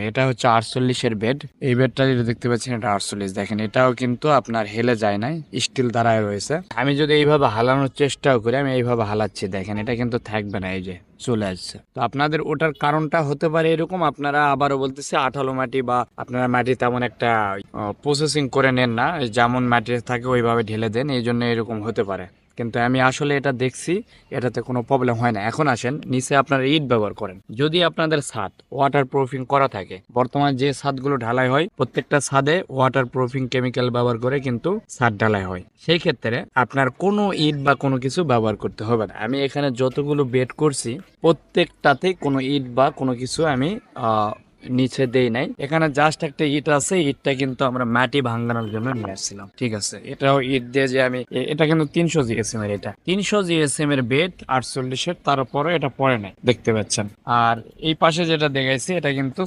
এটা হচ্ছে 48-এর বেড। এই বেডটা যেটা দেখতে পাচ্ছেন এটা 48। দেখেন এটাও কিন্তু আপনার হেলে যায় নাই, স্টিল দাঁড়ায় রয়েছে। আমি যদি এইভাবে হালানোর চেষ্টাও করি, আমি এইভাবে হালাচ্ছি, দেখেন এটা কিন্তু থাকবে না, এই যে চলে আসছে। তো আপনাদের ওটার কারণটা হতে পারে এরকম, আপনারা আবারও বলতেছে আঠালো মাটি বা আপনারা মাটি তেমন একটা প্রসেসিং করে নেন না, যেমন মাটি থাকে ওইভাবে ঢেলে দেন, এই জন্য এরকম হতে পারে। কিন্তু আমি আসলে এটা দেখছি, এটাতে কোনো প্রবলেম হয় না। এখন আসেন নিচে আপনারা ইট ব্যবহার করেন। যদি আপনাদের ছাদ ওয়াটার প্রুফিং করা থাকে, বর্তমানে যে ছাদগুলো ঢালাই হয় প্রত্যেকটা ছাদে ওয়াটার প্রুফিং কেমিক্যাল ব্যবহার করে কিন্তু ছাদ ঢালাই হয়, সেই ক্ষেত্রে আপনার কোনো ইট বা কোনো কিছু ব্যবহার করতে হবে না। আমি এখানে যতগুলো বেড করছি প্রত্যেকটাতেই কোনো ইট বা কোনো কিছু আমি নিচে দেই নাই। এখানে জাস্ট একটা ইট আছে, ইটটা কিন্তু আমরা মাটি ভাঙানোর জন্য নিয়ে আসছিলাম, ঠিক আছে। এটাও ইট দিয়ে যে আমি এটা কিন্তু 300 জিএসএম এর, এটা 300 জিএসএম এর বেড 48-এর, তারপরে এটা পড়ে নাই দেখতে পাচ্ছেন। আর এই পাশে যেটা দেখাইছি এটা কিন্তু